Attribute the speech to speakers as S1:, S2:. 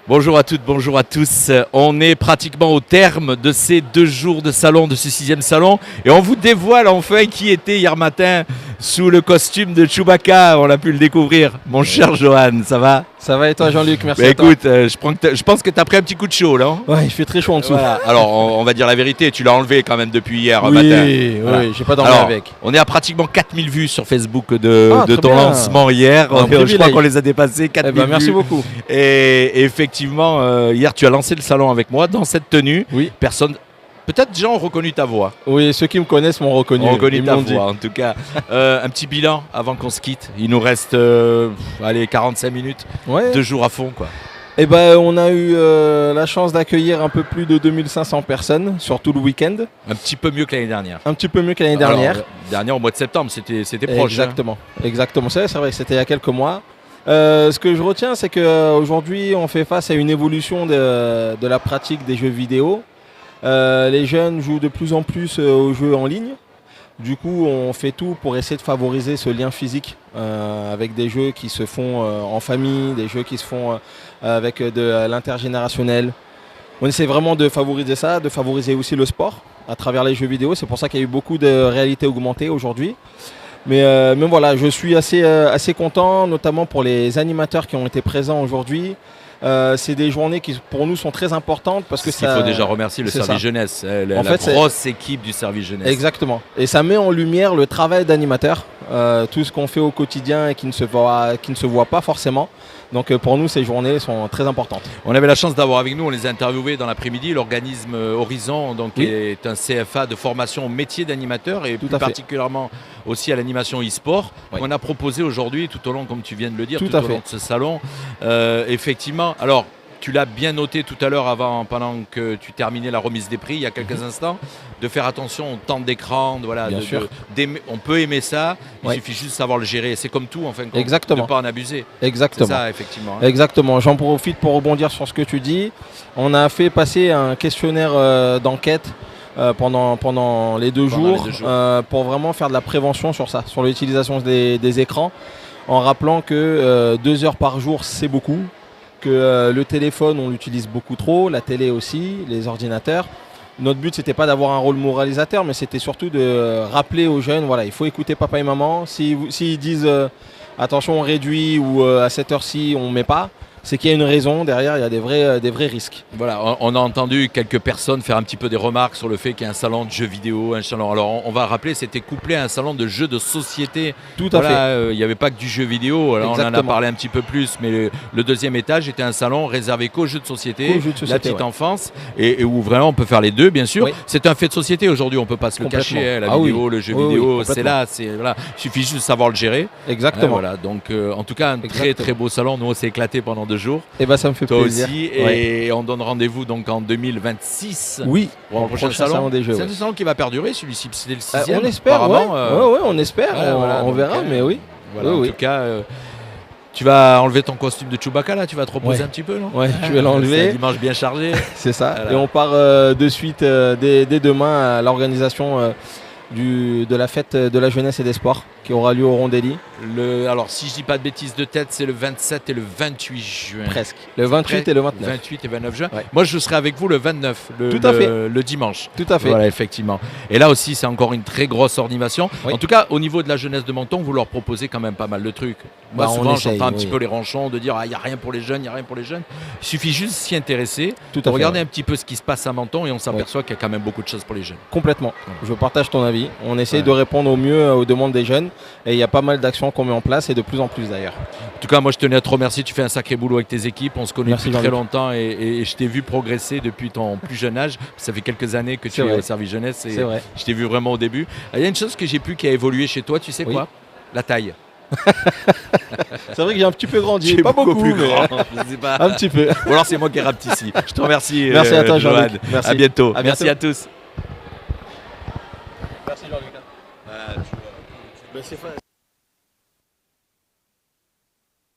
S1: Bonjour à toutes, bonjour à tous. On est pratiquement au terme de ces 2 jours de salon, de ce 6e salon. Et on vous dévoile enfin qui était hier matin sous le costume de Chewbacca. On a pu le découvrir. Mon cher Johan, ça va?
S2: Ça va et toi Jean-Luc? Merci
S1: Bah
S2: à toi.
S1: écoute, je pense que tu as pris un petit coup de chaud là. Hein.
S2: Ouais, il fait très chaud en dessous.
S1: Voilà. Alors on va dire la vérité, tu l'as enlevé quand même depuis hier
S2: Oui,
S1: matin.
S2: oui, j'ai pas dormi
S1: Alors,
S2: avec.
S1: on est à pratiquement 4000 vues sur Facebook de
S2: très
S1: ton
S2: bien.
S1: lancement hier.
S2: Un
S1: Je crois
S2: privilège.
S1: qu'on les a dépassés, 4000
S2: Eh ben, merci
S1: vues.
S2: beaucoup.
S1: Et effectivement, hier tu as lancé le salon avec moi dans cette tenue.
S2: Oui.
S1: Peut-être des gens ont reconnu ta voix.
S2: Oui, ceux qui me connaissent m'ont reconnu.
S1: On reconnaît
S2: Ils me
S1: ta
S2: l'ont dit.
S1: voix en tout cas. Un petit bilan avant qu'on se quitte. Il nous reste allez, 45 minutes,
S2: Ouais.
S1: 2 jours à fond quoi.
S2: Eh ben, on a eu la chance d'accueillir un peu plus de 2500 personnes sur tout le week-end.
S1: Un petit peu mieux que l'année dernière.
S2: Un petit peu mieux que l'année dernière.
S1: Dernière au mois de septembre, c'était proche. Hein.
S2: Exactement. Exactement. C'est vrai que c'était il y a quelques mois. Ce que je retiens, c'est qu'aujourd'hui, on fait face à une évolution de la pratique des jeux vidéo. Les jeunes jouent de plus en plus aux jeux en ligne. Du coup, on fait tout pour essayer de favoriser ce lien physique avec des jeux qui se font en famille, des jeux qui se font avec de l'intergénérationnel. On essaie vraiment de favoriser ça, de favoriser aussi le sport à travers les jeux vidéo. C'est pour ça qu'il y a eu beaucoup de réalité augmentée aujourd'hui. Mais voilà, je suis assez content, notamment pour les animateurs qui ont été présents aujourd'hui. C'est des journées qui pour nous sont très importantes parce que
S1: Il faut déjà remercier le
S2: c'est
S1: service
S2: ça.
S1: jeunesse,
S2: En
S1: la
S2: fait,
S1: grosse équipe du service jeunesse.
S2: Exactement. Et ça met en lumière le travail d'animateur, tout ce qu'on fait au quotidien et qui ne se voit pas forcément. Donc pour nous, ces journées sont très importantes.
S1: On avait la chance d'avoir avec nous, on les a interviewés dans l'après-midi, l'organisme Horizon donc,
S2: Oui.
S1: est un CFA de formation au métier d'animateur et
S2: Tout
S1: plus
S2: à fait.
S1: particulièrement aussi à l'animation e-sport.
S2: Oui.
S1: On a proposé aujourd'hui, tout au long, comme tu viens de le dire,
S2: Tout
S1: tout
S2: à
S1: au long
S2: fait.
S1: de ce salon, effectivement, alors tu l'as bien noté tout à l'heure pendant que tu terminais la remise des prix il y a quelques instants, de faire attention au temps d'écran, voilà,
S2: Bien sûr.
S1: on peut aimer ça, il
S2: Oui.
S1: suffit juste de savoir le gérer, c'est comme tout en fin de compte,
S2: Exactement.
S1: de ne pas en abuser. C'est
S2: Exactement.
S1: ça effectivement. Hein.
S2: Exactement. J'en profite pour rebondir sur ce que tu dis. On a fait passer un questionnaire d'enquête pendant les 2
S1: Pendant les
S2: jours,
S1: 2 jours.
S2: pour vraiment faire de la prévention sur ça, sur l'utilisation des écrans, en rappelant que 2 heures par jour, c'est beaucoup, que le téléphone, on l'utilise beaucoup trop, la télé aussi, les ordinateurs. Notre but, c'était pas d'avoir un rôle moralisateur, mais c'était surtout de rappeler aux jeunes, voilà, il faut écouter papa et maman. S'ils disent attention, on réduit ou à cette heure-ci, on ne met pas, c'est qu'il y a une raison derrière, il y a des vrais risques.
S1: Voilà, on a entendu quelques personnes faire un petit peu des remarques sur le fait qu'il y a un salon de jeux vidéo, un salon. Alors on va rappeler, c'était couplé à un salon de jeux de société.
S2: Tout à fait.
S1: Il n'y avait pas que du jeu vidéo. Alors, on en a
S2: Exactement.
S1: parlé un petit peu plus, mais le 2e étage était un salon réservé qu'aux jeux de société,
S2: Qu'aux jeux de société,
S1: la petite
S2: ouais.
S1: enfance, et où vraiment on peut faire les deux, bien sûr.
S2: Oui.
S1: C'est un fait de société aujourd'hui, on peut pas se le
S2: Complètement.
S1: cacher. Hein, la
S2: Ah oui.
S1: vidéo, le jeu
S2: Oui, oui,
S1: vidéo, c'est
S2: complètement.
S1: là, voilà. Il suffit juste de savoir le gérer.
S2: Exactement.
S1: Voilà, donc en tout cas un très
S2: Exactement.
S1: très beau salon. Nous on s'est éclaté pendant 2 jours.
S2: Et ben ça me fait
S1: Toi
S2: plaisir.
S1: aussi,
S2: Ouais.
S1: et on donne rendez-vous donc en 2026
S2: Oui,
S1: pour le prochain salon.
S2: des jeux.
S1: C'est
S2: ouais.
S1: un salon qui va perdurer, celui-ci, c'était le 6e.
S2: On espère, ouais.
S1: apparemment,
S2: Ouais, on espère,
S1: voilà, voilà,
S2: on
S1: donc,
S2: verra, mais oui.
S1: Voilà,
S2: Oui,
S1: en
S2: oui.
S1: tout cas, tu vas enlever ton costume de Chewbacca là, tu vas te reposer
S2: Ouais.
S1: un petit peu, non?
S2: Ouais, je vais
S1: C'est un
S2: l'enlever.
S1: dimanche bien chargé.
S2: C'est ça.
S1: Voilà.
S2: Et on part de suite dès demain à l'organisation de la fête de la jeunesse et des sports qui aura lieu au Rondelli.
S1: Alors si je dis pas de bêtises de tête, c'est le 27 et le 28 juin.
S2: Presque. Le 28 et le 29.
S1: 28 et 29 juin.
S2: Ouais.
S1: Moi je serai avec vous le 29,
S2: Tout à fait.
S1: le dimanche.
S2: Tout à fait.
S1: Voilà, effectivement. Et là aussi, c'est encore une très grosse animation.
S2: Oui.
S1: En tout cas, au niveau de la jeunesse de Menton, vous leur proposez quand même pas mal de trucs. Moi,
S2: Bah, on
S1: souvent,
S2: essaye,
S1: j'entends un petit
S2: oui.
S1: peu les ranchons de dire il n'y a rien pour les jeunes, il n'y a rien pour les jeunes. Il suffit juste de s'y intéresser,
S2: Tout à
S1: de
S2: fait.
S1: regarder
S2: Ouais.
S1: un petit peu ce qui se passe à Menton et on s'aperçoit qu'il y a quand même beaucoup de choses pour les jeunes.
S2: Complètement. Je partage ton avis. On essaye
S1: Ouais.
S2: de répondre au mieux aux demandes des jeunes et il y a pas mal d'actions qu'on met en place et de plus en plus d'ailleurs.
S1: En tout cas, moi, je tenais à te remercier. Tu fais un sacré boulot avec tes équipes. On se connaît
S2: Merci,
S1: depuis très
S2: Jean-Luc.
S1: longtemps et je t'ai vu progresser depuis ton plus jeune âge. Ça fait quelques années que tu
S2: C'est
S1: es
S2: vrai.
S1: au service jeunesse et
S2: C'est vrai.
S1: je t'ai vu vraiment au début. Il y a une chose que j'ai pu qui a évolué chez toi, tu sais
S2: Oui.
S1: quoi? La taille.
S2: C'est vrai que j'ai un petit peu grandi.
S1: J'ai
S2: Pas beaucoup,
S1: plus
S2: mais
S1: grand. Je sais pas.
S2: un petit peu.
S1: Ou alors c'est moi qui rate ici. Je te remercie.
S2: Merci à toi,
S1: Johan.
S2: Jean-Luc. Merci.
S1: À bientôt.
S2: À
S1: Merci
S2: bientôt.
S1: à tous.
S2: Merci Jean-Luc.